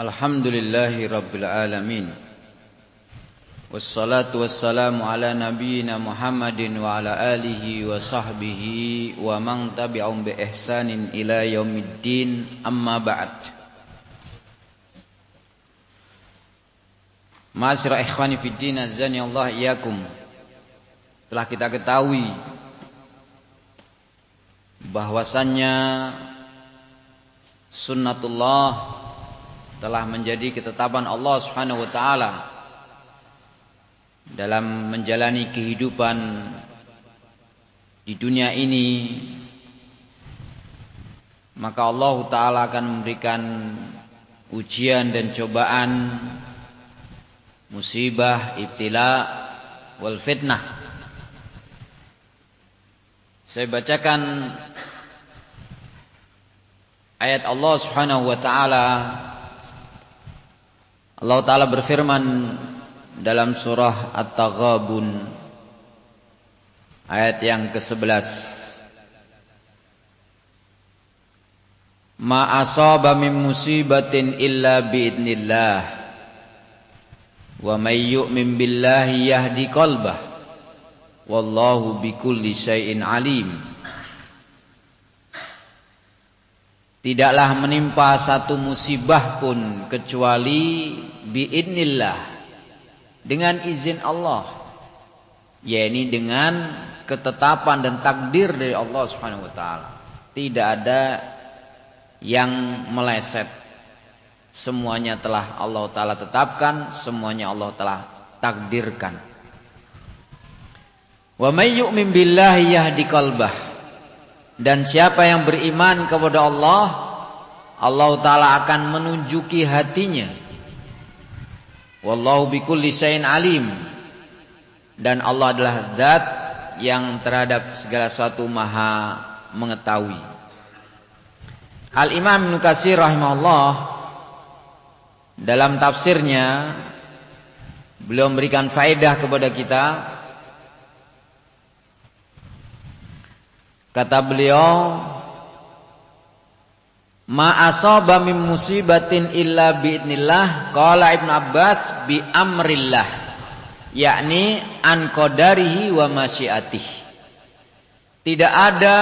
Alhamdulillahi Rabbil Alamin. Wassalatu wassalamu ala nabiyyina Muhammadin wa ala alihi wa sahbihi wa man tabi'ahum bi ihsanin ila yaumiddin, amma ba'd. Ma'asyiral ikhwani fid din, azani Allah iyyakum. Telah kita ketahui bahwasannya sunnatullah telah menjadi ketetapan Allah Subhanahu wa taala dalam menjalani kehidupan di dunia ini. Maka Allah taala akan memberikan ujian dan cobaan, musibah, ibtila wal fitnah. Saya bacakan ayat Allah Subhanahu wa taala. Allah Ta'ala berfirman dalam surah At-Taghabun ayat yang ke-11. Ma asaba min musibatin illa biidnillah wa may yu'min billahi yahdi qalbah wallahu bikulli syai'in alim. Tidaklah menimpa satu musibah pun kecuali biidnillah, dengan izin Allah, yakni dengan ketetapan dan takdir dari Allah Subhanahu wa taala. Tidak ada yang meleset. Semuanya telah Allah taala tetapkan, semuanya Allah telah takdirkan. Wa may yu'min billahi yahdi qalbah. Dan siapa yang beriman kepada Allah, Allah Ta'ala akan menunjuki hatinya. Wallahu bikulli syai'in alim. Dan Allah adalah zat yang terhadap segala sesuatu maha mengetahui. Al-Imam Ibnu Katsir rahimahullah dalam tafsirnya, beliau memberikan faedah kepada kita. Kata beliau, ma asaba min musibatin illa biidnillah, qala Ibnu Abbas bi amrillah, yakni an qadarihi wa masyiatih. Tidak ada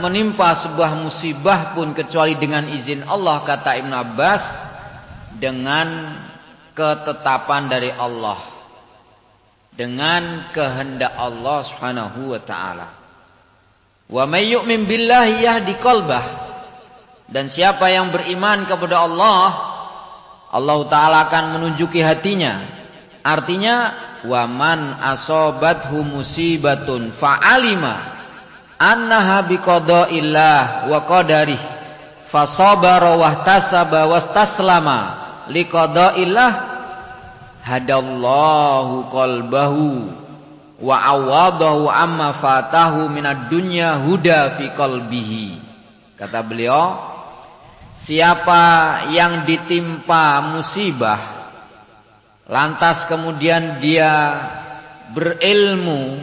menimpa sebuah musibah pun kecuali dengan izin Allah, kata Ibnu Abbas, dengan ketetapan dari Allah, dengan kehendak Allah Subhanahu wa taala. Wa may yu'min billahi yahdi qalbah. Dan siapa yang beriman kepada Allah, Allah Ta'ala akan menunjuki hatinya. Artinya, wa man asobathu musibatun fa'alima annaha biqada'illah wa qadarih fasabara wahtasaba wastaslama liqada'illah hadallahu qalbahu wa awadahu amma fatahu minad dunya huda fi qalbihi. Kata beliau, siapa yang ditimpa musibah lantas kemudian dia berilmu,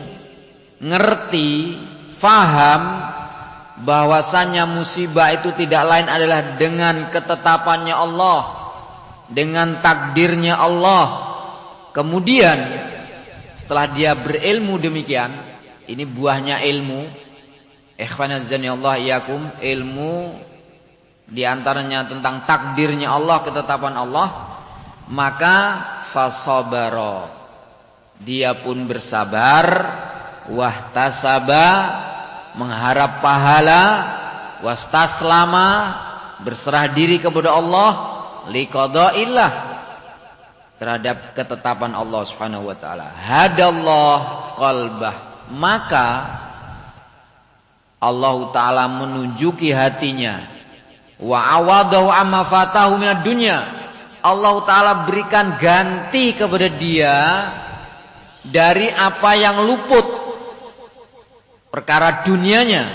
ngerti, faham bahwasannya musibah itu tidak lain adalah dengan ketetapannya Allah, dengan takdirnya Allah. Kemudian setelah dia berilmu demikian, ini buahnya ilmu. Ikhwan azani Allah iyakum, ilmu diantaranya tentang takdirnya Allah, ketetapan Allah. Maka fasabara, dia pun bersabar, wahtasaba, mengharap pahala, wastaslama, berserah diri kepada Allah, liqada'illah, terhadap ketetapan Allah Subhanahu wa taala. Hadallah qalbah, maka Allah taala menunjuki hatinya. Wa awadahu amma fatahu minad dunya, Allah taala berikan ganti kepada dia dari apa yang luput, perkara dunianya.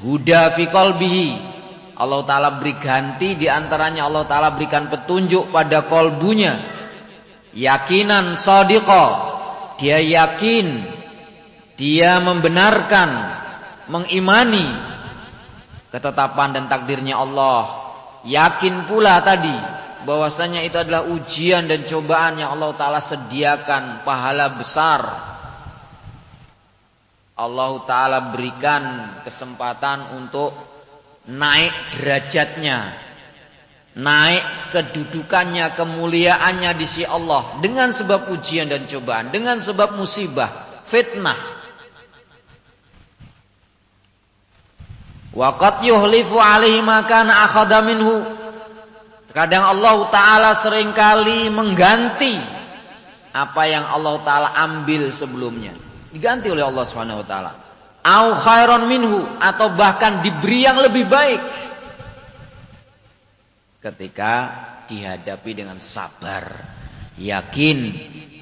Huda fi qalbihi, Allah Ta'ala beri ganti, diantaranya Allah Ta'ala berikan petunjuk pada kolbunya. Yakinan shadiqa, dia yakin, dia membenarkan, mengimani ketetapan dan takdirnya Allah. Yakin pula tadi bahwasanya itu adalah ujian dan cobaan yang Allah Ta'ala sediakan pahala besar. Allah Ta'ala berikan kesempatan untuk naik derajatnya, naik kedudukannya, kemuliaannya di sisi Allah dengan sebab ujian dan cobaan, dengan sebab musibah, fitnah. Wa qad yuhlifu alaihi ma kana akhadha minhu. Kadang Allah Ta'ala seringkali mengganti apa yang Allah Ta'ala ambil sebelumnya, diganti oleh Allah Subhanahu wa taala. Au khairon minhu, atau bahkan diberi yang lebih baik ketika dihadapi dengan sabar, yakin,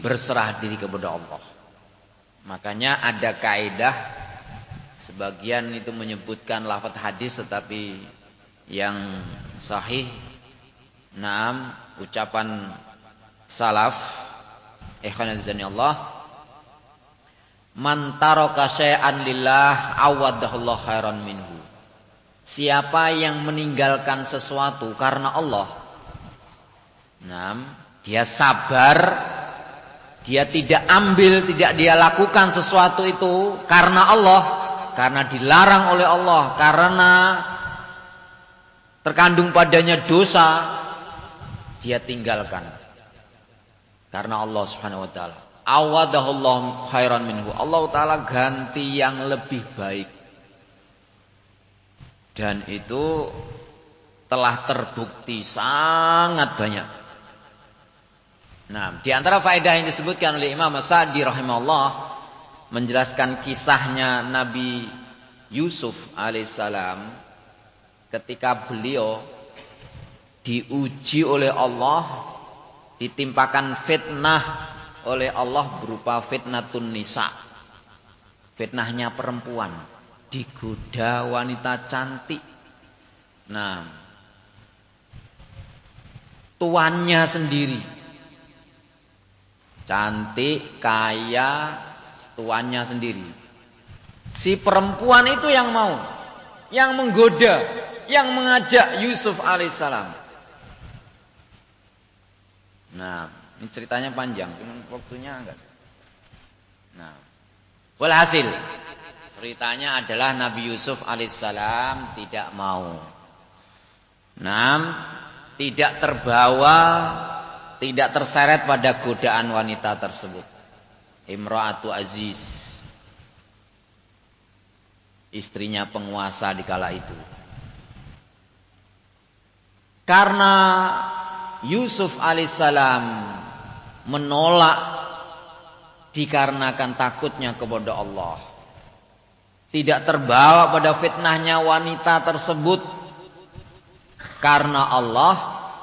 berserah diri kepada Allah. Makanya ada kaidah, sebagian itu menyebutkan lafaz hadis, tetapi yang sahih, ucapan salaf, ikhwan azani Allah, man taraka syai'an lillah awadahullah khairan minhu. Siapa yang meninggalkan sesuatu karena Allah, dia sabar, dia tidak ambil, tidak dia lakukan sesuatu itu karena Allah, karena dilarang oleh Allah, karena terkandung padanya dosa, dia tinggalkan karena Allah Subhanahu wa taala. Awadahullah khairan minhu. Allah Ta'ala ganti yang lebih baik. Dan itu telah terbukti sangat banyak. Di antara faedah yang disebutkan oleh Imam As-Sa'di rahimahullah, menjelaskan kisahnya Nabi Yusuf alaihissalam ketika beliau diuji oleh Allah, ditimpakan fitnah oleh Allah berupa fitnatun nisa, fitnahnya perempuan, digoda wanita cantik. Tuannya sendiri cantik, kaya, tuannya sendiri. Si perempuan itu yang mau, yang menggoda, yang mengajak Yusuf alaihissalam. Ini ceritanya panjang, cuman waktunya enggak. Walhasil ceritanya adalah Nabi Yusuf alaihissalam tidak mau. Tidak terbawa, tidak terseret pada godaan wanita tersebut. Imra'atu Aziz, istrinya penguasa di kala itu. Karena Yusuf alaihissalam menolak dikarenakan takutnya kepada Allah, tidak terbawa pada fitnahnya wanita tersebut karena Allah,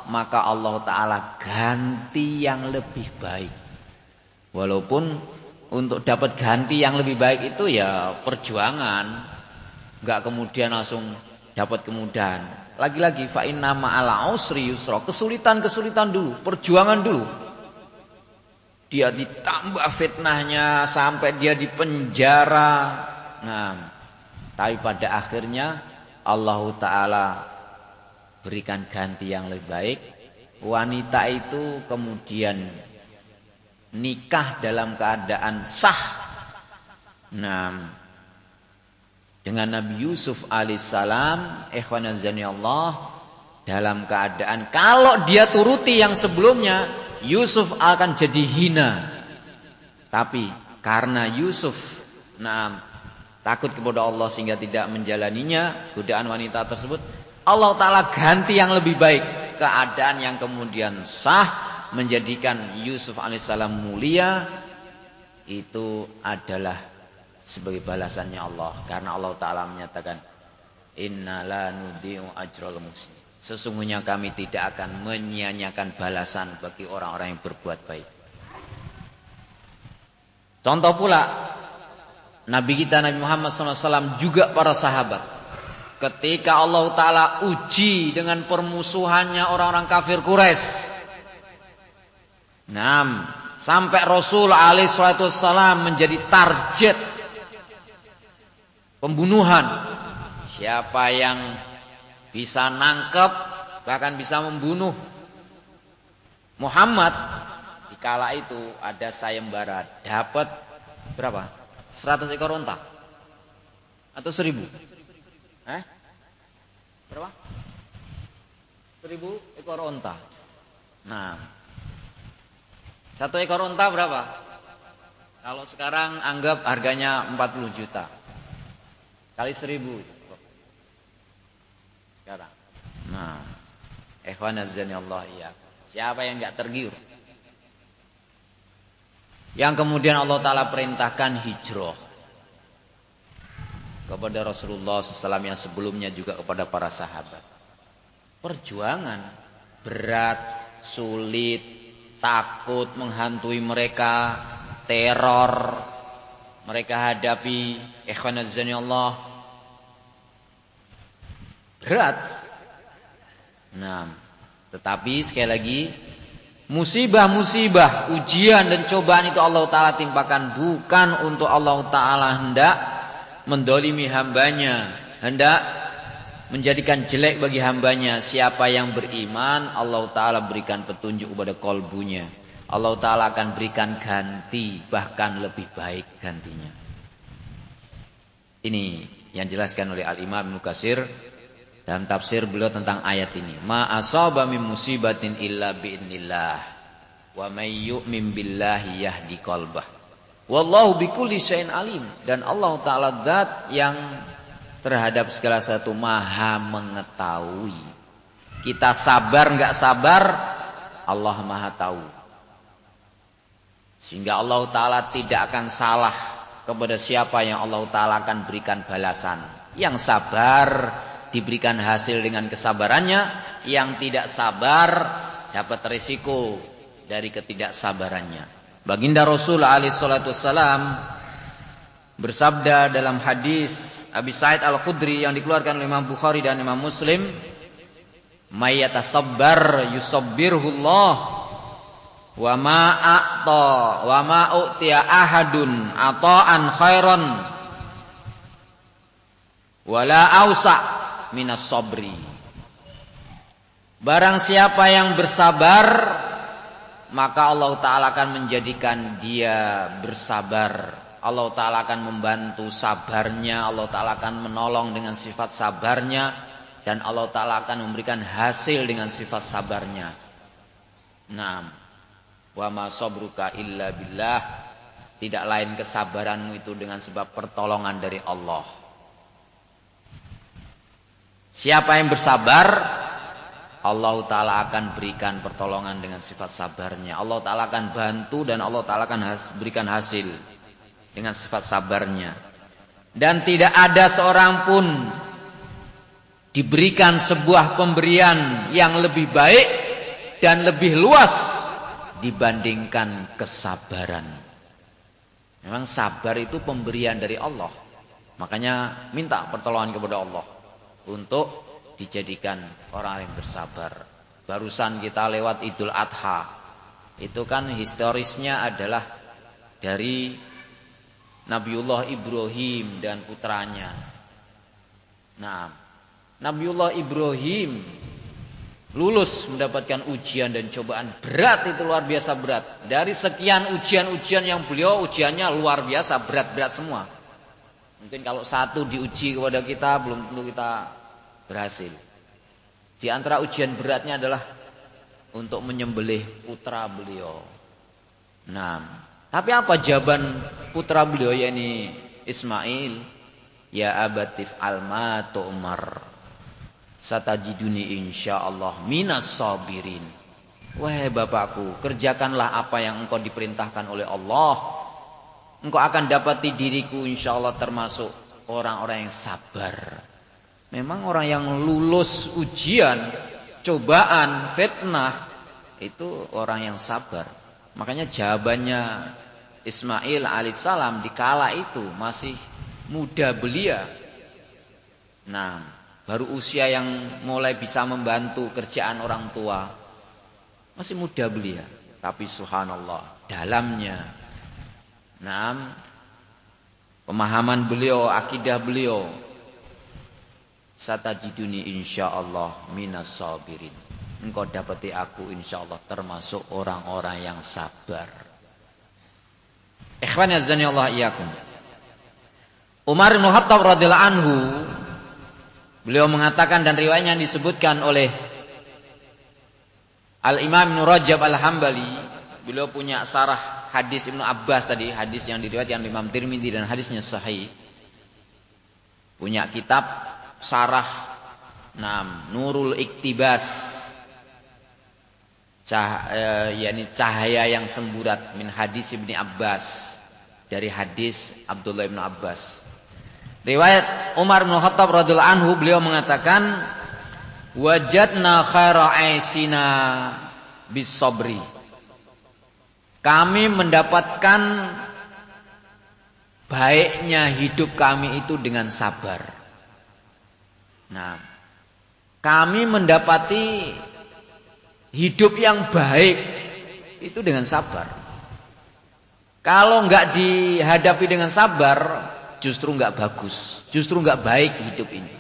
maka Allah Ta'ala ganti yang lebih baik. Walaupun untuk dapat ganti yang lebih baik itu ya perjuangan, enggak kemudian langsung dapat kemudahan. Lagi-lagi fa inna ma'al usri yusra, kesulitan-kesulitan dulu, perjuangan dulu. Dia ditambah fitnahnya sampai dia dipenjara. Tapi pada akhirnya Allah Ta'ala berikan ganti yang lebih baik. Wanita itu kemudian nikah dalam keadaan sah. Dengan Nabi Yusuf alaihissalam, ikhwan azani Allah, dalam keadaan kalau dia turuti yang sebelumnya, Yusuf akan jadi hina. Tapi karena Yusuf takut kepada Allah sehingga tidak menjalaninya, godaan wanita tersebut, Allah Ta'ala ganti yang lebih baik, keadaan yang kemudian sah, menjadikan Yusuf alaihissalam mulia. Itu adalah sebagai balasannya Allah, karena Allah Ta'ala menyatakan inna la nudi'u ajral muslim, sesungguhnya kami tidak akan menyia-nyiakan balasan bagi orang-orang yang berbuat baik. Contoh pula Nabi kita Nabi Muhammad SAW, juga para sahabat, ketika Allah Ta'ala uji dengan permusuhannya orang-orang kafir Quraisy, sampai Rasul alaihissalam menjadi target pembunuhan. Siapa yang bisa nangkep, bahkan bisa membunuh Muhammad di kala itu ada sayembara dapat berapa? 100 ekor unta atau 1000? Berapa? 1000 ekor unta. Nah, 1 ekor unta berapa? Kalau sekarang anggap harganya 40 juta kali 1000 sekarang. Nah, ikhwan azza Allah ya. Siapa yang enggak tergiur? Yang kemudian Allah Ta'ala perintahkan hijrah kepada Rasulullah SAW yang sebelumnya juga kepada para sahabat. Perjuangan berat, sulit, takut menghantui mereka, teror mereka hadapi, ikhwan azza Allah, berat. Nah, tetapi sekali lagi musibah-musibah, ujian dan cobaan itu Allah Ta'ala timpakan bukan untuk Allah Ta'ala hendak mendolimi hambanya, hendak menjadikan jelek bagi hambanya. Siapa yang beriman, Allah Ta'ala berikan petunjuk kepada kolbunya. Allah Ta'ala akan berikan ganti, bahkan lebih baik gantinya. Ini yang dijelaskan oleh Al-Imam Ibnu Katsir dalam tafsir beliau tentang ayat ini. Ma asaba min musibatin illa bi'idznillah wa may yu'min billahi yahdi qalbah. Wallahu bikulli syai'in alim. Dan Allah Ta'ala zat yang terhadap segala sesuatu maha mengetahui. Kita sabar enggak sabar, Allah maha tahu. Sehingga Allah Ta'ala tidak akan salah kepada siapa yang Allah Ta'ala akan berikan balasan. Yang sabar diberikan hasil dengan kesabarannya, yang tidak sabar dapat risiko dari ketidaksabarannya. Baginda Rasul alaihi salatu wassalam bersabda dalam hadis Abi Sa'id Al-Khudri yang dikeluarkan oleh Imam Bukhari dan Imam Muslim, "May yatasabbar yusabbirhullah wa ma a'ta wa ma u'tiya ahadun ata'an khairan wala ausa' minas sabri." Barang siapa yang bersabar, maka Allah Ta'ala akan menjadikan dia bersabar. Allah Ta'ala akan membantu sabarnya, Allah Ta'ala akan menolong dengan sifat sabarnya, dan Allah Ta'ala akan memberikan hasil dengan sifat sabarnya. Naam. Wa ma sabruka illa billah. Tidak lain kesabaranmu itu dengan sebab pertolongan dari Allah. Siapa yang bersabar, Allah Ta'ala akan berikan pertolongan dengan sifat sabarnya. Allah Ta'ala akan bantu dan Allah Ta'ala akan berikan hasil dengan sifat sabarnya. Dan tidak ada seorang pun diberikan sebuah pemberian yang lebih baik dan lebih luas dibandingkan kesabaran. Memang sabar itu pemberian dari Allah. Makanya minta pertolongan kepada Allah untuk dijadikan orang yang bersabar. Barusan kita lewat Idul Adha. Itu kan historisnya adalah dari Nabiullah Ibrahim dan putranya. Nah, Nabiullah Ibrahim lulus mendapatkan ujian dan cobaan berat, itu luar biasa berat. Dari sekian ujian-ujian yang beliau, ujiannya luar biasa berat-berat semua. Mungkin kalau satu diuji kepada kita belum tentu kita berhasil. Di antara ujian beratnya adalah untuk menyembelih putra beliau. Nah, tapi apa jawaban putra beliau, yakni Ismail? Ya abatif alma tu'mar satajiduni insyaallah minas sabirin. Wahai bapakku, kerjakanlah apa yang engkau diperintahkan oleh Allah. Engkau akan dapati diriku insyaallah termasuk orang-orang yang sabar. Memang orang yang lulus ujian, cobaan, fitnah, itu orang yang sabar. Makanya jawabannya Ismail alaihissalam di kala itu masih muda belia. Nah, baru usia yang mulai bisa membantu kerjaan orang tua. Masih muda belia. Tapi subhanallah, dalamnya, nah, pemahaman beliau, akidah beliau, satajiduni insyaallah minas sabirin. engkau dapati aku insyaallah termasuk orang-orang yang sabar. Ikhwan azani Allah iyyakum. Umar bin Khattab radhiyallahu anhu beliau mengatakan, dan riwayatnya disebutkan oleh Al-Imam Ibnu Rajab Al-Hambali, beliau punya sarah hadis Ibnu Abbas tadi, hadis yang diriwayatkan Imam Tirmidzi dan hadisnya sahih. Punya kitab sarah Nurul Iktibas, cahaya yang semburat min hadis Ibnu Abbas, dari hadis Abdullah bin Abbas. Riwayat Umar bin Khattab radhiyallahu anhu, beliau mengatakan, wajadna khaira aisina bis sabri. Kami mendapatkan baiknya hidup kami itu dengan sabar. Nah, kami mendapati hidup yang baik itu dengan sabar. Kalau enggak dihadapi dengan sabar, justru enggak bagus, justru enggak baik hidup ini.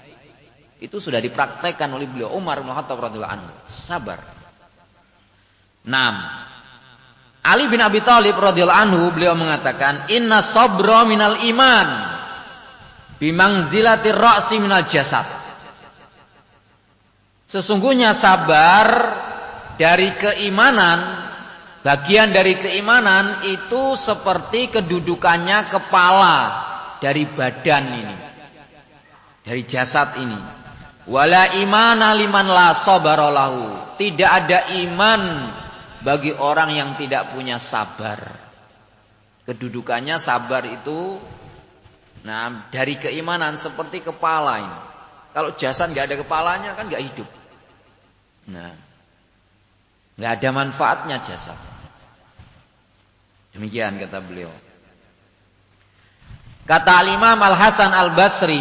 Itu sudah dipraktekkan oleh beliau Umar bin Khattab radhiyallahu anhu. Sabar. 6. Ali bin Abi Thalib radhiyallahu anhu beliau mengatakan, inna sabra minal iman bimangzilatir ra'si minal jasad. Sesungguhnya sabar dari keimanan, bagian dari keimanan itu seperti kedudukannya kepala dari badan ini, dari jasad ini. Wala imana liman la sabara lahu. Tidak ada iman bagi orang yang tidak punya sabar. Kedudukannya sabar itu dari keimanan seperti kepala ini. Kalau jasad enggak ada kepalanya kan enggak hidup. Enggak ada manfaatnya jasad. Demikian kata beliau. Kata Al-Imam Al-Hasan Al-Basri,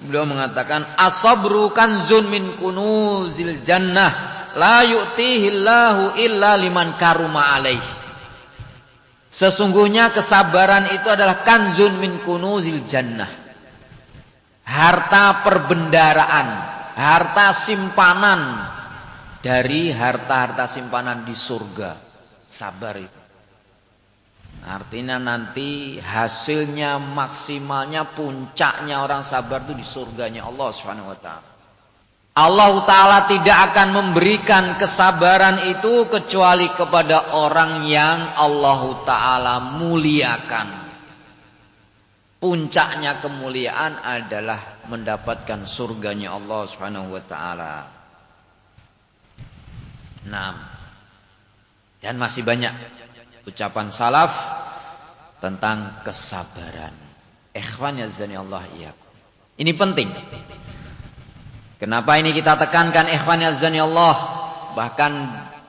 beliau mengatakan, as-sabru kanzun min kunuzil jannah la yu'tihillahu illa liman karuma alaih. Sesungguhnya kesabaran itu adalah kanzun min kunuzil jannah, harta perbendaraan, harta simpanan dari harta-harta simpanan di surga. Sabar itu artinya nanti hasilnya, maksimalnya, puncaknya orang sabar itu di surganya Allah Subhanahu wa taala. Allah taala tidak akan memberikan kesabaran itu kecuali kepada orang yang Allah taala muliakan. Puncaknya kemuliaan adalah mendapatkan surganya Allah Subhanahu wa taala. 6. Dan masih banyak ucapan salaf tentang kesabaran. Ikhwan yazani Allah iyyakum. Ini penting. Kenapa ini kita tekankan ikhwan yazani Allah? Bahkan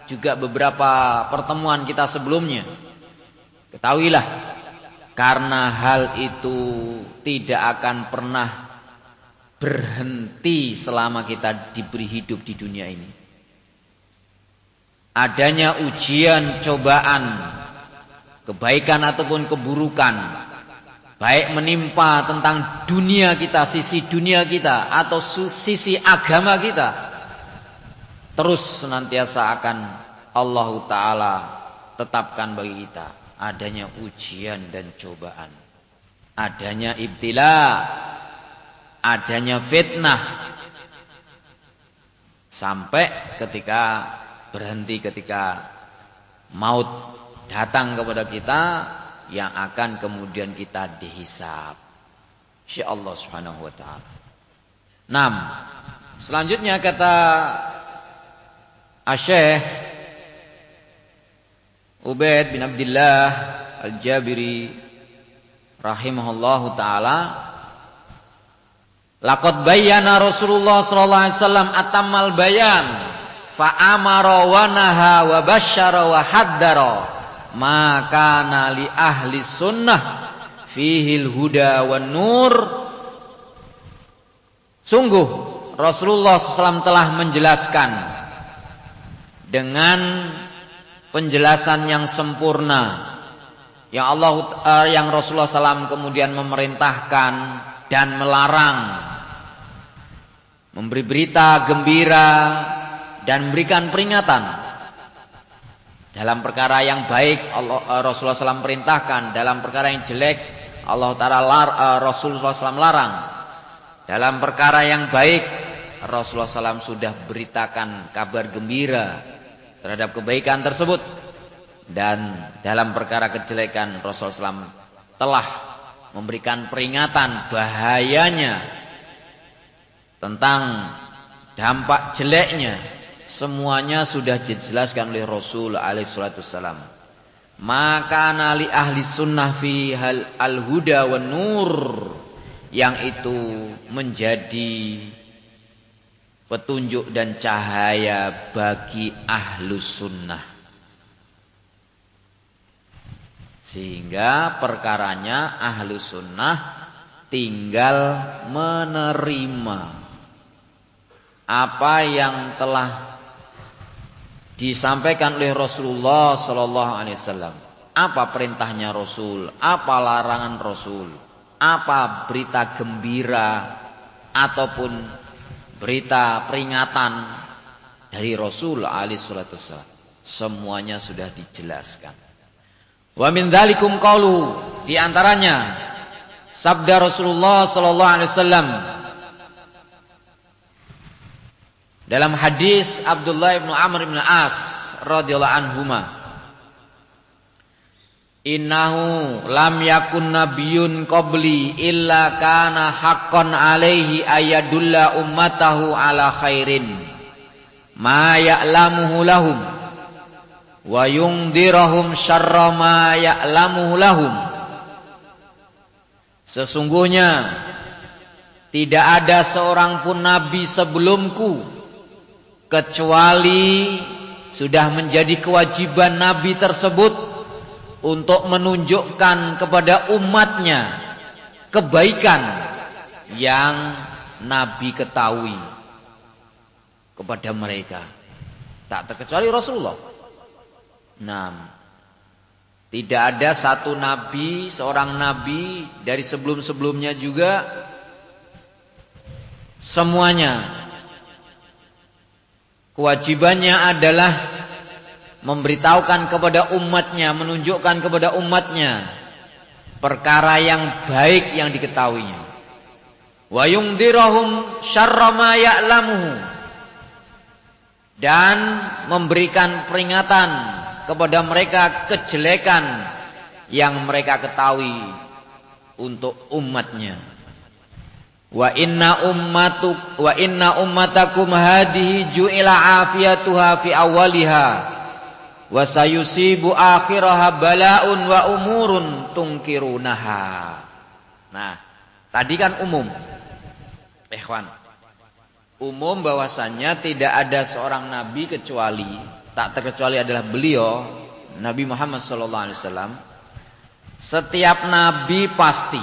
juga beberapa pertemuan kita sebelumnya. Ketahuilah, karena hal itu tidak akan pernah berhenti selama kita diberi hidup di dunia ini. Adanya ujian, cobaan, kebaikan ataupun keburukan, baik menimpa tentang dunia kita, sisi dunia kita, atau sisi agama kita, terus senantiasa akan Allah Ta'ala tetapkan bagi kita adanya ujian dan cobaan, adanya ibtila, adanya fitnah, sampai berhenti ketika maut datang kepada kita, yang akan kemudian kita dihisab insyaallah subhanahu wa ta'ala. 6. Selanjutnya kata Asy-Syaikh Ubaid bin Abdullah Al-Jabiri rahimahullahu ta'ala, laqad bayyana Rasulullah sallallahu alaihi wasallam atammal bayan fa amara wa naha wa basyara wa haddara ma kana li ahli sunnah fihil huda wan nur. Sungguh Rasulullah SAW telah menjelaskan dengan penjelasan yang sempurna yang Rasulullah SAW kemudian memerintahkan dan melarang, memberi berita gembira, dan memberikan peringatan. Dalam perkara yang baik Rasulullah SAW perintahkan, dalam perkara yang jelek Allah Ta'ala Rasulullah SAW larang. Dalam perkara yang baik Rasulullah SAW sudah beritakan kabar gembira terhadap kebaikan tersebut, dan dalam perkara kejelekan Rasulullah SAW telah memberikan peringatan bahayanya tentang dampak jeleknya. Semuanya sudah dijelaskan oleh Rasul alaihi salatu wassalam. Maka nali ahli sunnah fi al-huda wan nur, yang itu menjadi petunjuk dan cahaya bagi ahlus sunnah. Sehingga perkaranya ahlus sunnah tinggal menerima apa yang telah disampaikan oleh Rasulullah sallallahu alaihi wasallam. Apa perintahnya Rasul, apa larangan Rasul, apa berita gembira ataupun berita peringatan dari Rasul alaihi salatu wasallam. Semuanya sudah dijelaskan. Wa min dzalikum qaulu, di antaranya sabda Rasulullah sallallahu alaihi wasallam dalam hadis Abdullah bin Amr bin As radhiyallahu anhuma, innahu lam yakun nabiyyun qabli illa kana haqqan alaihi ayadulla ummatahu ala khairin ma ya'lamuhu lahum wa yungdirahum syarra ma ya'lamuhu lahum. Sesungguhnya tidak ada seorang pun nabi sebelumku kecuali sudah menjadi kewajiban nabi tersebut untuk menunjukkan kepada umatnya kebaikan yang nabi ketahui kepada mereka, tak terkecuali Rasulullah. Nah, tidak ada satu nabi, seorang nabi dari sebelum-sebelumnya juga, semuanya kewajibannya adalah memberitahukan kepada umatnya, menunjukkan kepada umatnya perkara yang baik yang diketahuinya. Wa yungdirahum syarra ma ya'lamuhu, dan memberikan peringatan kepada mereka kejelekan yang mereka ketahui untuk umatnya. Wa inna ummatakum hadhihi ju'ila afiyatuha fi awwaliha wa sayusibu akhiraha bala'un wa umurun tungkirunaha. Nah, tadi kan umum. Ikhwan, umum bahwasannya tidak ada seorang nabi kecuali, tak terkecuali adalah beliau Nabi Muhammad sallallahu alaihi wasallam. Setiap nabi pasti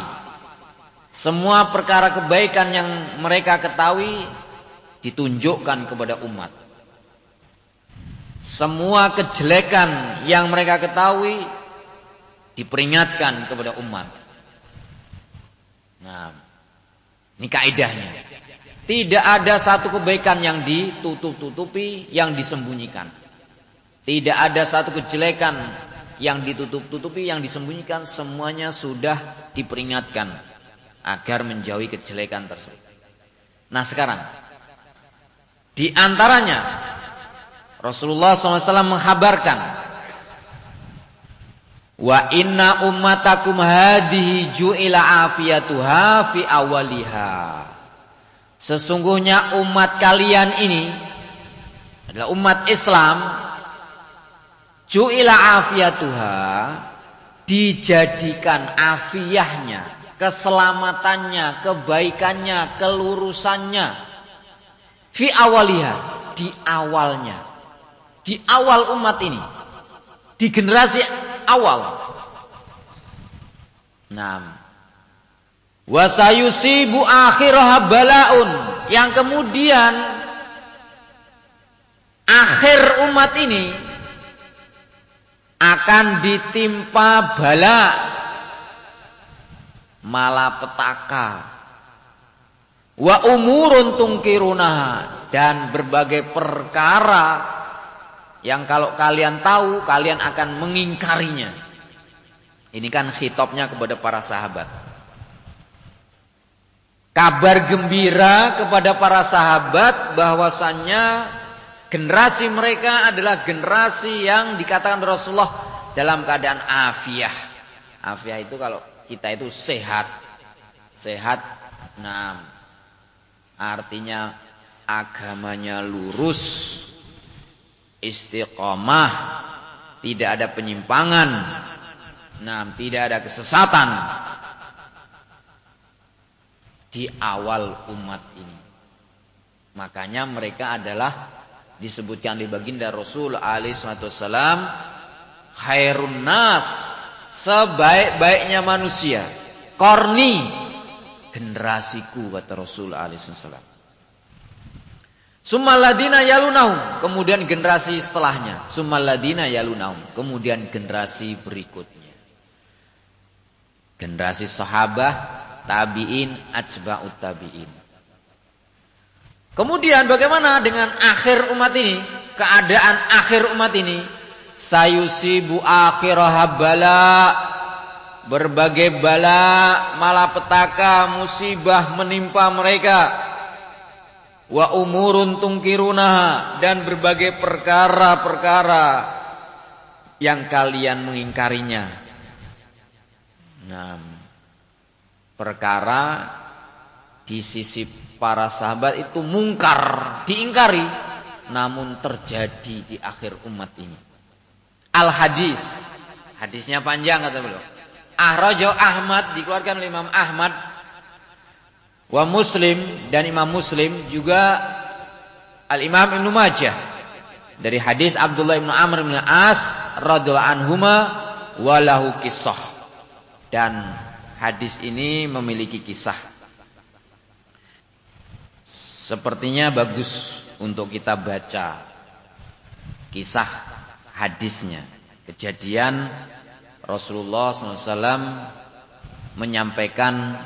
semua perkara kebaikan yang mereka ketahui ditunjukkan kepada umat. Semua kejelekan yang mereka ketahui diperingatkan kepada umat. Nah, ini kaidahnya. Tidak ada satu kebaikan yang ditutup-tutupi, yang disembunyikan. Tidak ada satu kejelekan yang ditutup-tutupi, yang disembunyikan. Semuanya sudah diperingatkan agar menjauhi kejelekan tersebut. Nah sekarang, di antaranya Rasulullah SAW menghabarkan, wa inna ummatakum hadhihi ju'ila afiyatuha fi awaliha. Sesungguhnya umat kalian ini adalah umat Islam, ju'ila afiyatuha, dijadikan afiyahnya, keselamatannya, kebaikannya, kelurusannya, fi awaliha, di awalnya, di awal umat ini, di generasi awal. Nah, wasayusibu akhiraha balaun, yang kemudian akhir umat ini akan ditimpa bala, malapetaka, wa umurun tungkirunaha, dan berbagai perkara yang kalau kalian tahu kalian akan mengingkarinya. Ini kan khitabnya kepada para sahabat. Kabar gembira kepada para sahabat bahwasannya generasi mereka adalah generasi yang dikatakan Rasulullah dalam keadaan afiah. Afiah itu kalau kita itu sehat. Sehat, nah artinya agamanya lurus, istiqomah, tidak ada penyimpangan, nah tidak ada kesesatan di awal umat ini. Makanya mereka adalah disebutkan di baginda Rasul alaihi wasallam khairun nas, sebaik-baiknya manusia, qarni, generasiku, kata Rasul alaihi wasallam. Summal ladina yalunahum, kemudian generasi setelahnya, summal ladina yalunahum, kemudian generasi berikutnya. Generasi sahabat, tabi'in, atba'ut tabi'in. Kemudian bagaimana dengan akhir umat ini? Keadaan akhir umat ini, sayusibu akhiraha bala, berbagai bala, malapetaka, musibah menimpa mereka. Wa umurun tungkirunaha, dan berbagai perkara-perkara yang kalian mengingkarinya. Nah, perkara di sisi para sahabat itu mungkar, diingkari, namun terjadi di akhir umat ini. Al-hadis, hadisnya panjang kata beliau. Akhrajahu Ahmad, dikeluarkan oleh Imam Ahmad, wa Muslim, dan Imam Muslim, juga Al-Imam Ibnu Majah dari hadis Abdullah bin Amr bin As radhiyallahu anhuma wa lahu qissah. Dan hadis ini memiliki kisah. Sepertinya bagus untuk kita baca kisah hadisnya. Kejadian Rasulullah SAW menyampaikan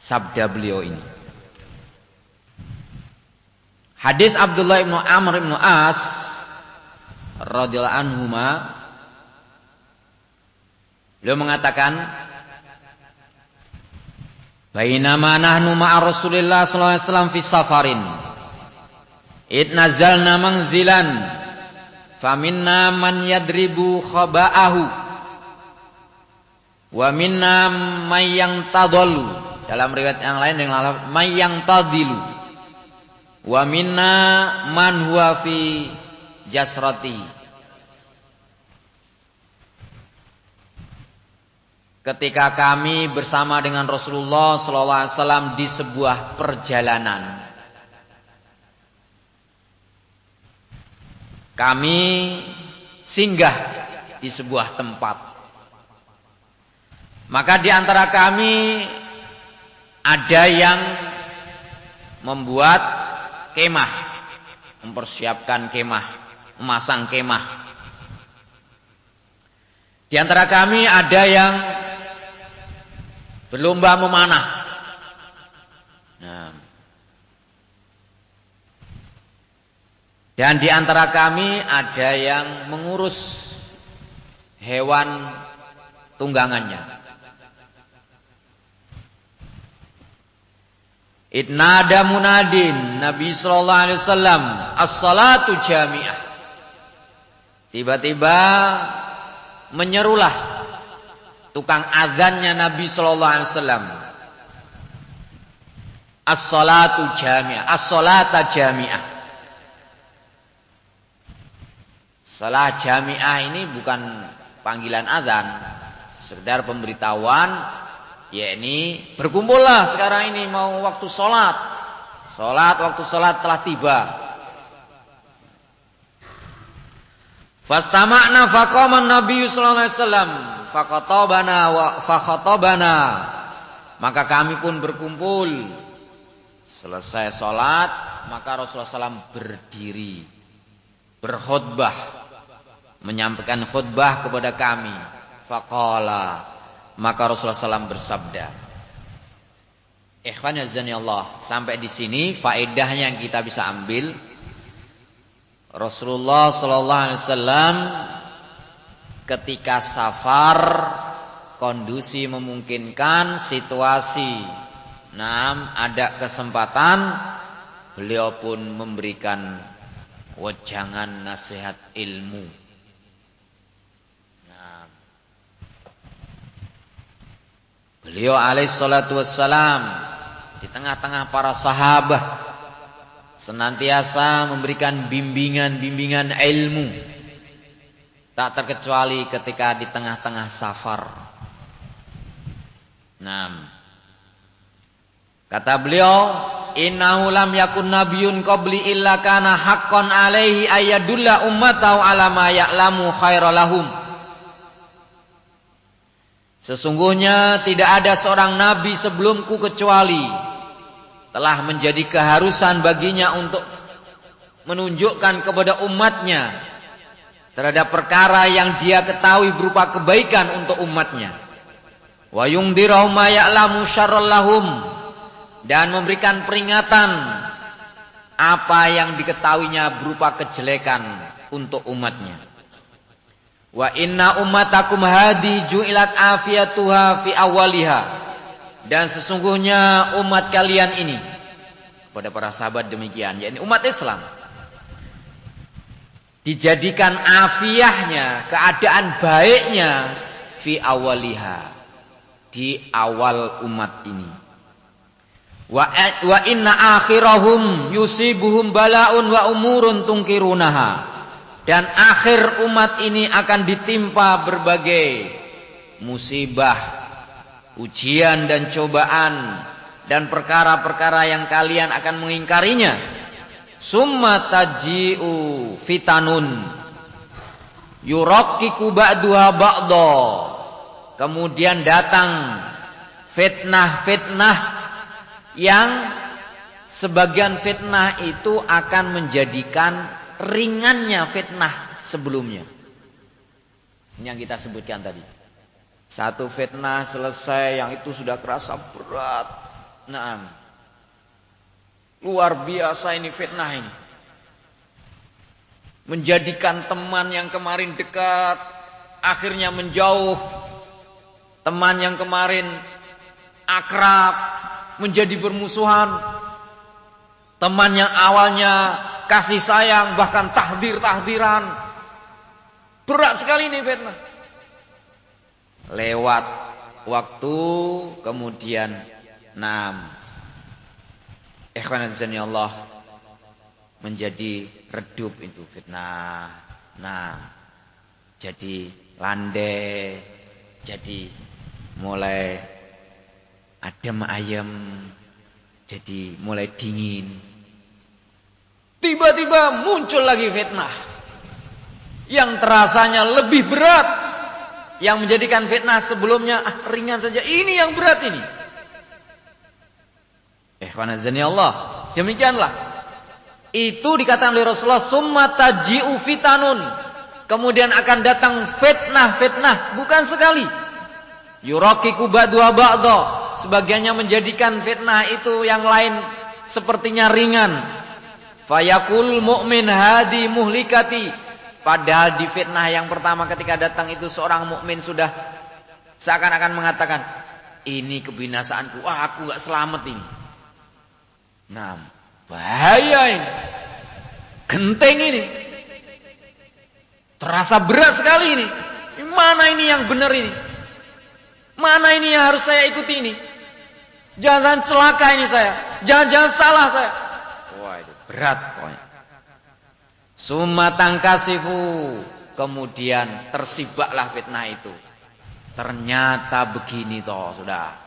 sabda beliau ini. Hadis Abdullah bin Amr bin As radhiyallahu anhuma, beliau mengatakan, bainama nahnu ma'a Rasulillah sallallahu alaihi wasallam fi safarin, id nazalna manzilan, faminna man yadribu khaba'ahu, wa minna may yantadallu, dalam riwayat yang lain dengan may yantadilu, wa minna man huwa fi jasrati. Ketika kami bersama dengan Rasulullah SAW di sebuah perjalanan, kami singgah di sebuah tempat. Maka di antara kami ada yang membuat kemah, mempersiapkan kemah, memasang kemah. Di antara kami ada yang berlomba memanah. Nah, dan di antara kami ada yang mengurus hewan tunggangannya. Idnada munadin, Nabi sallallahu alaihi wasallam, as-salatu jami'ah. Tiba-tiba menyerulah tukang azannya Nabi sallallahu alaihi wasallam, as-salatu jami'ah, as-salata jami'ah. Salat jami'ah ini bukan panggilan azan, sekedar pemberitahuan, yakni berkumpullah sekarang ini mau waktu salat. Salat, waktu salat telah tiba. Fastama'na faqama an-nabiy sallallahu alaihi wasallam fakhatabana, maka kami pun berkumpul. Selesai salat, maka Rasulullah SAW berdiri, berkhutbah, menyampaikan khutbah kepada kami. Faqala, maka Rasulullah SAW bersabda, Ikhwan azani Allah, sampai di sini faedahnya yang kita bisa ambil. Rasulullah sallallahu alaihi wasallam ketika safar, kondisi memungkinkan, situasi ada kesempatan, beliau pun memberikan wejangan nasihat ilmu. Beliau alaihi salatu wassalam di tengah-tengah para sahabat senantiasa memberikan bimbingan-bimbingan ilmu, tak terkecuali ketika di tengah-tengah safar. Kata beliau, innahu lam yakun nabiyyun qabli illa kana haqqan alaihi ayadulla ummatahu ala ma ya'lamu khairalahum. Sesungguhnya tidak ada seorang nabi sebelumku kecuali telah menjadi keharusan baginya untuk menunjukkan kepada umatnya terhadap perkara yang dia ketahui berupa kebaikan untuk umatnya. Wa yungdirahum ma ya'lamu syarral lahum, dan memberikan peringatan apa yang diketahuinya berupa kejelekan untuk umatnya. Wa inna ummatakum hadi ju'ilat afiyatuha fi awwaliha, dan sesungguhnya umat kalian ini, kepada para sahabat demikian, yakni umat Islam, dijadikan afiyahnya, keadaan baiknya, fi awwaliha, di awal umat ini. Wa inna akhirahum yusibuhum bala'un wa umurun tungkirunaha, dan akhir umat ini akan ditimpa berbagai musibah, ujian dan cobaan, dan perkara-perkara yang kalian akan mengingkarinya. Summa taji'u fitanun yurakkiku ba'duha ba'da, kemudian datang fitnah-fitnah yang sebagian fitnah itu akan menjadikan ringannya fitnah sebelumnya. Ini yang kita sebutkan tadi. Satu fitnah selesai, yang itu sudah kerasa berat. Luar biasa ini fitnah ini. Menjadikan teman yang kemarin dekat akhirnya menjauh. Teman yang kemarin akrab menjadi bermusuhan. Teman yang awalnya kasih sayang, bahkan tahdir-tahdiran. Berat sekali ini fitnah. Lewat waktu, kemudian ikhwan azani Allah, menjadi redup itu fitnah. Jadi landai, jadi mulai adem ayem, jadi mulai dingin. Tiba-tiba muncul lagi fitnah yang terasanya lebih berat, yang menjadikan fitnah sebelumnya ringan saja. Ini yang berat ini. Ikhwan azani Allah, demikianlah. Itu dikatakan oleh Rasulullah, summa taji'u fitanun, kemudian akan datang fitnah-fitnah, bukan sekali. Yurakiku ba'duha ba'da, sebagiannya menjadikan fitnah itu yang lain sepertinya ringan. Fayaqul mu'min hadi muhlikati, padahal di fitnah yang pertama ketika datang itu seorang mukmin sudah seakan-akan mengatakan, ini kebinasaanku, aku gak selamat ini. Bahaya ini, genteng ini, terasa berat sekali ini. Mana ini yang benar ini? Mana ini yang harus saya ikuti ini? Jangan celaka ini saya, jangan salah saya. Wah, itu berat pokoknya. Summa tangkasifu, kemudian tersibaklah fitnah itu. Ternyata begini toh, sudah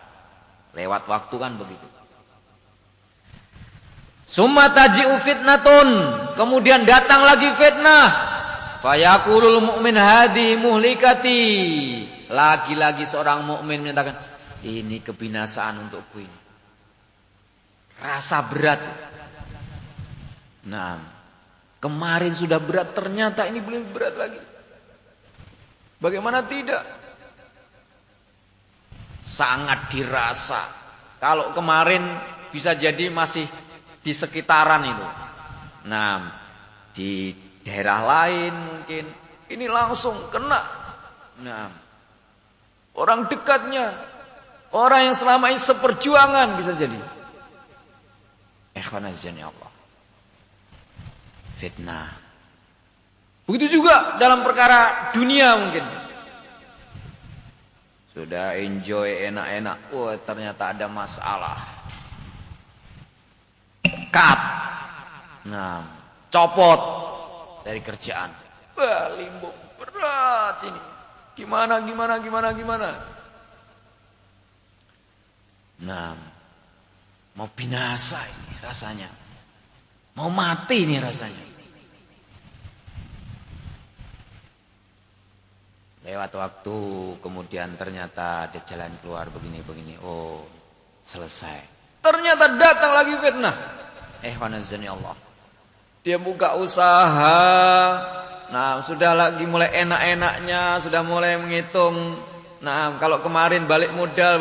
lewat waktu kan begitu. Summa taji'u fitnatun, kemudian datang lagi fitnah. Fayaqulul mu'min hadhihi muhlikati, lagi-lagi seorang mukmin menyatakan, ini kebinasaan untukku ini. Rasa berat. Kemarin sudah berat, ternyata ini belum berat lagi. Bagaimana tidak? Sangat dirasa Kalau kemarin bisa jadi masih di sekitaran itu. Nah, di daerah lain mungkin ini langsung kena. Nah, orang dekatnya, orang yang selama ini seperjuangan bisa jadi. Ikhwan azan ya Allah. Fitnah. Begitu juga dalam perkara dunia mungkin. Sudah enjoy enak-enak, ternyata ada masalah. Cut. Nah, copot dari kerjaan. Wah, limbung berat ini. Gimana. Nah, mau binasa ini rasanya. Mau mati ini rasanya. Lewat waktu, kemudian ternyata ada jalan keluar begini. Oh, selesai. Ternyata datang lagi fitnah. Wanazani Allah. Dia buka usaha. Nah, sudah lagi mulai enak-enaknya, sudah mulai menghitung. Nah, kalau kemarin balik modal.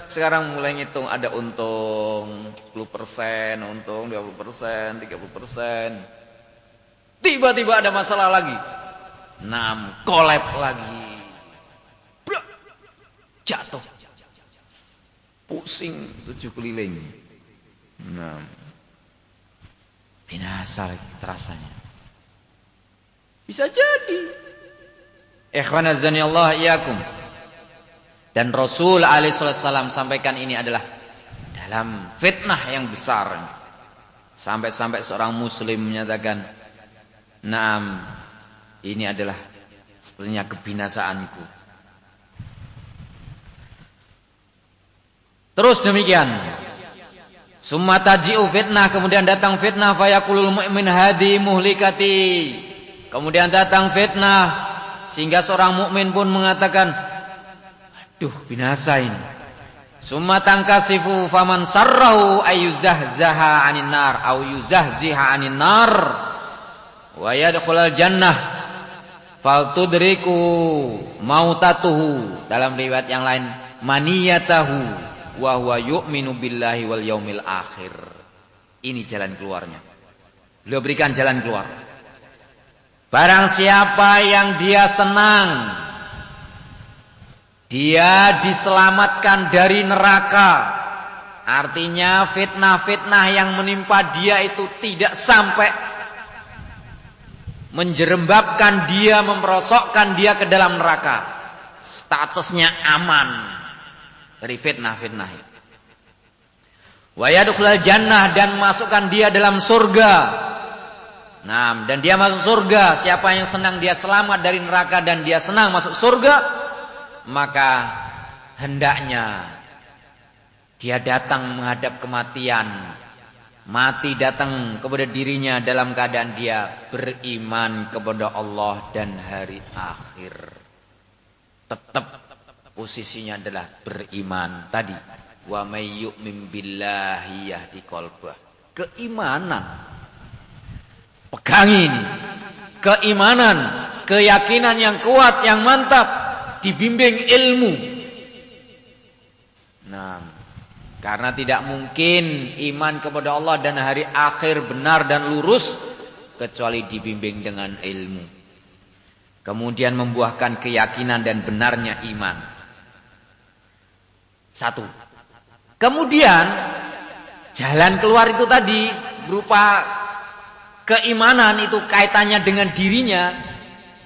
Sekarang mulai ngitung ada untung 10%, untung 20%, 30%. Tiba-tiba ada masalah lagi. Kolab lagi. Jatuh. Pusing 7 keliling. Binasa lagi terasanya. Bisa jadi. Ikhwan azani Allah iyakum. Dan Rasul alaihi wasallam sampaikan ini adalah dalam fitnah yang besar. Sampai-sampai seorang muslim menyatakan, ini adalah sepertinya kebinasaanku. Terus demikian. Summa taji'u fitnah, kemudian datang fitnah, fayaqulul mu'min hadi muhlikati. Kemudian datang fitnah sehingga seorang mukmin pun mengatakan, aduh, binasa ini. Summa tankasifu faman sarrahu ayyuzahzaha 'anin nar au yuzahziha 'anin nar wa yadkhulul jannah. Faltudriku mautatuhu, dalam riwayat yang lain maniyatahu wa huwa yu'minu billahi wal yaumil akhir. Ini jalan keluarnya. Beliau berikan jalan keluar. Barang siapa yang dia senang, dia diselamatkan dari neraka. Artinya fitnah-fitnah yang menimpa dia itu tidak sampai menjerembabkan dia, memperosokkan dia ke dalam neraka. Statusnya aman dari fitnah-fitnah itu. Wa yadkhulul jannah, dan masukkan dia dalam surga. Dan dia masuk surga. Siapa yang senang dia selamat dari neraka dan dia senang masuk surga, maka hendaknya dia datang menghadap kematian. Mati datang kepada dirinya dalam keadaan dia beriman kepada Allah dan hari akhir. Tetap posisinya adalah beriman tadi. Wa may yu'min billahi yahdi qalbah. Keimanan. Pegangi ini. Keimanan, keyakinan yang kuat, yang mantap, dibimbing ilmu. Karena tidak mungkin iman kepada Allah dan hari akhir benar dan lurus kecuali dibimbing dengan ilmu. Kemudian membuahkan keyakinan dan benarnya iman. Satu. Kemudian jalan keluar itu tadi berupa keimanan, itu kaitannya dengan dirinya.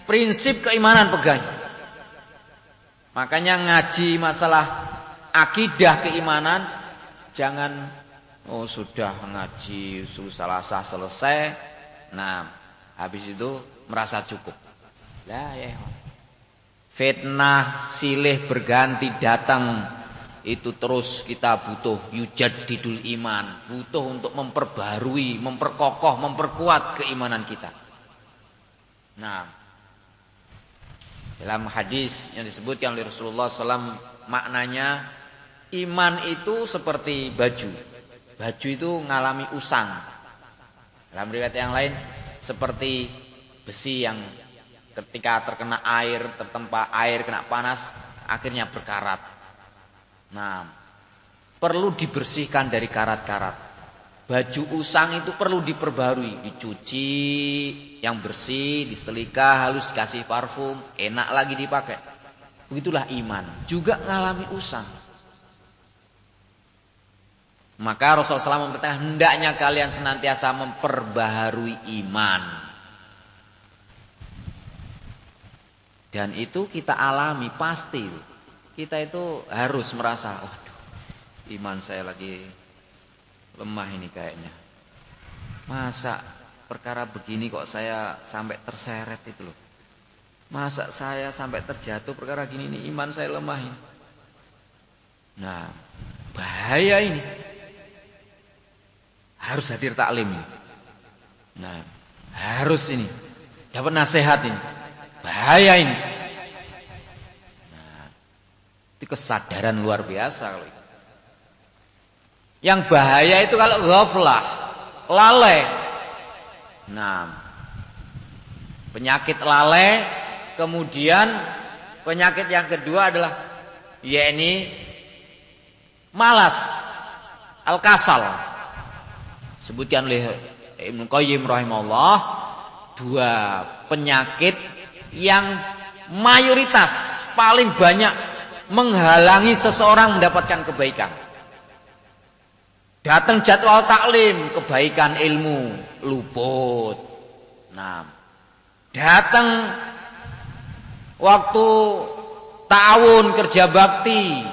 Prinsip keimanan pegang. Makanya ngaji masalah akidah keimanan, jangan sudah ngaji usul salasah selesai, habis itu merasa cukup. Fitnah silih berganti datang, itu terus kita butuh yujaddidul iman, butuh untuk memperbarui, memperkokoh, memperkuat keimanan kita. Dalam hadis yang disebutkan oleh Rasulullah SAW, maknanya iman itu seperti baju. Baju itu ngalami usang. Dalam riwayat yang lain, seperti besi yang ketika terkena air, tertempa air, kena panas, akhirnya berkarat. perlu dibersihkan dari karat-karat. Baju usang itu perlu diperbarui, dicuci yang bersih, disetrika halus, dikasih parfum, enak lagi dipakai. Begitulah iman, juga ngalami usang. Maka Rasulullah SAW mengatakan hendaknya kalian senantiasa memperbaharui iman. Dan itu kita alami pasti. Kita itu harus merasa, waduh, iman saya lagi lemah ini kayaknya. Masa perkara begini kok saya sampai terseret itu loh. Masa saya sampai terjatuh perkara gini ini, iman saya lemah ini. Nah, bahaya ini. Harus hadir taklim. Nah, harus ini. Dapat nasihat ini. Bahaya ini. Nah, itu kesadaran luar biasa kalau itu. Yang bahaya itu kalau ghaflah, lalai. Nah, penyakit lalai, kemudian penyakit yang kedua adalah yakni malas, al-kasal. Sebutkan oleh Ibnu Qayyim rahimahullah, dua penyakit yang mayoritas paling banyak menghalangi seseorang mendapatkan kebaikan. Datang jadwal taklim, kebaikan ilmu luput. Nah, datang waktu tahun kerja bakti,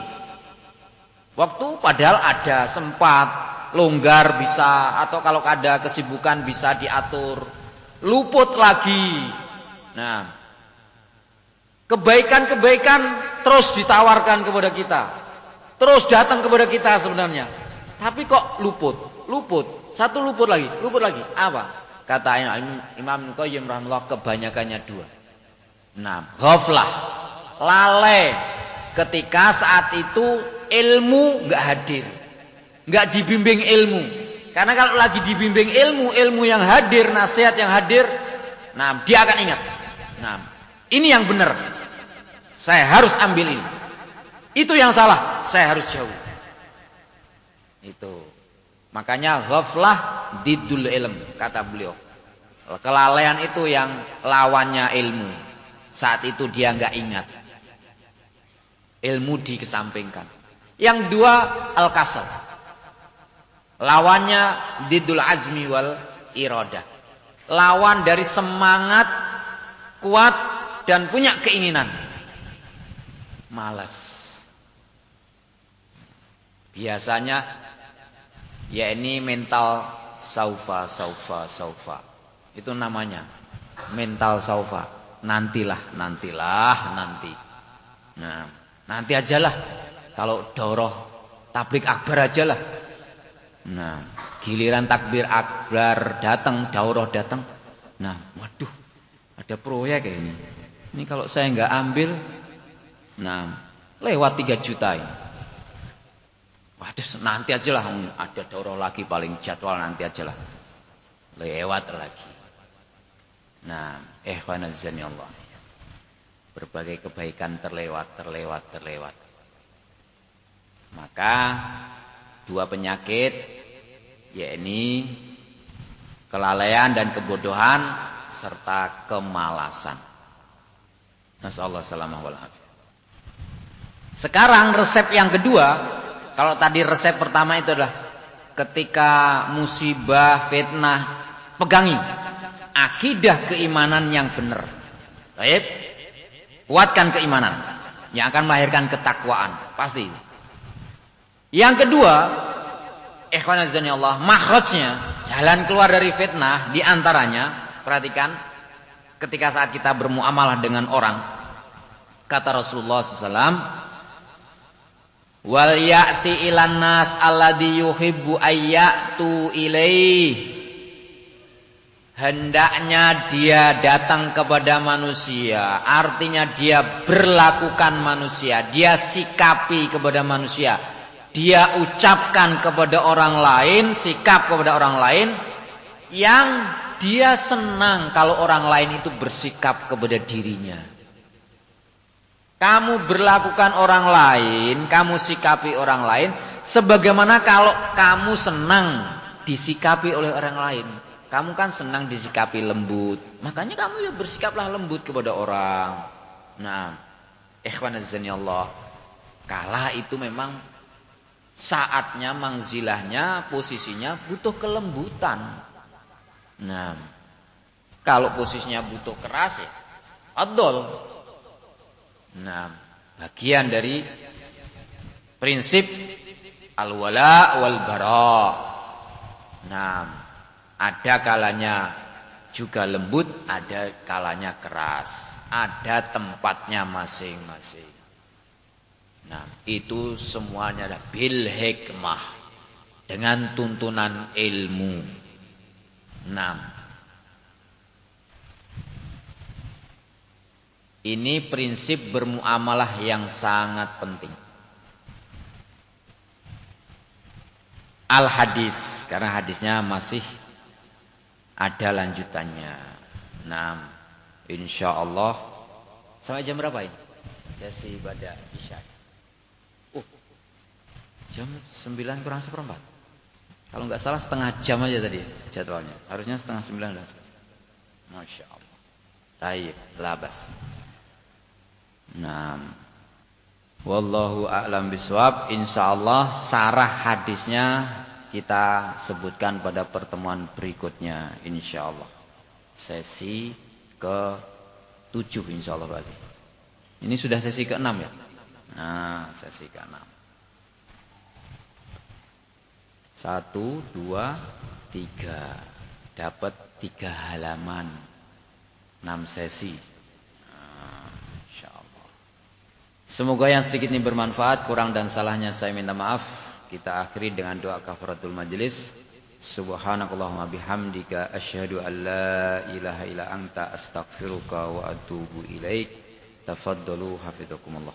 waktu padahal ada sempat longgar bisa, atau kalau ada kesibukan bisa diatur, luput lagi. Nah, kebaikan-kebaikan terus ditawarkan kepada kita, terus datang kepada kita sebenarnya. Tapi kok luput. Satu luput lagi. Apa? Kata Imam Qayyim rahimahullah, kebanyakannya dua. Nah, ghaflah, lalai ketika saat itu ilmu enggak hadir. Enggak dibimbing ilmu. Karena kalau lagi dibimbing ilmu yang hadir, nasihat yang hadir, nah dia akan ingat. Nah, ini yang benar. Saya harus ambil ini. Itu yang salah, saya harus jauh. Itu. Makanya ghaflah diddul ilm, kata beliau. Kelalaian itu yang lawannya ilmu. Saat itu dia enggak ingat. Ilmu dikesampingkan. Yang dua al-kasal. Lawannya diddul azmi wal iradah. Lawan dari semangat kuat dan punya keinginan. Malas. Biasanya ya ini mental saufa. Itu namanya mental saufa. Nantilah. Nanti. Nah, nanti ajalah. Kalau daurah tablik akbar ajalah. Nah, giliran takbir akbar datang, daurah datang. Nah, waduh, ada proyek kayak ini. Ini kalau saya nggak ambil, nah, lewat 3 juta ini. Waduh, nanti aja lah, ada daurah lagi paling jadwal nanti aja lah. Lewat lagi. Nah, ikhwanazani Allah. Berbagai kebaikan terlewat. Maka dua penyakit, yakni kelalaian dan kebodohan serta kemalasan. Nasallahu salamah wal afiyah. Sekarang resep yang kedua. Kalau tadi resep pertama itu adalah ketika musibah, fitnah, pegangi akidah keimanan yang benar. Baik, kuatkan keimanan yang akan melahirkan ketakwaan, pasti. Yang kedua, ikhwanazani Allah, makhrajnya, jalan keluar dari fitnah diantaranya, perhatikan, ketika saat kita bermuamalah dengan orang, kata Rasulullah SAW, wal ya'ti ilan nas alladhi yuhibbu ayyatu ilaih. Hendaknya dia datang kepada manusia, artinya dia berlakukan manusia, dia sikapi kepada manusia, dia ucapkan kepada orang lain, sikap kepada orang lain yang dia senang kalau orang lain itu bersikap kepada dirinya. Kamu berlakukan orang lain, kamu sikapi orang lain Sebagaimana kalau kamu senang disikapi oleh orang lain. Kamu kan senang disikapi lembut. Makanya kamu ya bersikaplah lembut kepada orang. Nah, ikhwan azza Allah. Kala itu memang saatnya, mangzilahnya, posisinya butuh kelembutan. Nah, kalau posisinya butuh keras ya adol. Nah, bagian dari prinsip al-wala wal bara. Nah, ada kalanya juga lembut, ada kalanya keras. Ada tempatnya masing-masing. Nah, itu semuanya adalah bil hikmah, dengan tuntunan ilmu. Nah, ini prinsip bermuamalah yang sangat penting. Al-hadis, karena hadisnya masih ada lanjutannya. Nah, insyaallah sampai jam berapa ini? Sesi ibadah Isya. Jam 9 kurang seperempat. Kalau nggak salah setengah jam aja tadi jadwalnya. Harusnya setengah 9 sudah selesai. Masya Allah. Taib, labas. Nah, wallahu a'lam bishawab. Insyaallah sarah hadisnya kita sebutkan pada pertemuan berikutnya. Insyaallah. Sesi ke-7 insyaallah berarti. Ini sudah sesi ke-6 ya. Nah, sesi ke-6. 1, 2, 3. Dapat 3 halaman. 6 sesi. Insyaallah. Semoga yang sedikit ini bermanfaat. Kurang dan salahnya saya minta maaf. Kita akhiri dengan doa kafaratul majelis. Subhanakallahumma bihamdika asyhadu an la ilaha illa anta astaghfiruka wa atubu ilaik. Tafaddalu hafizakumullah.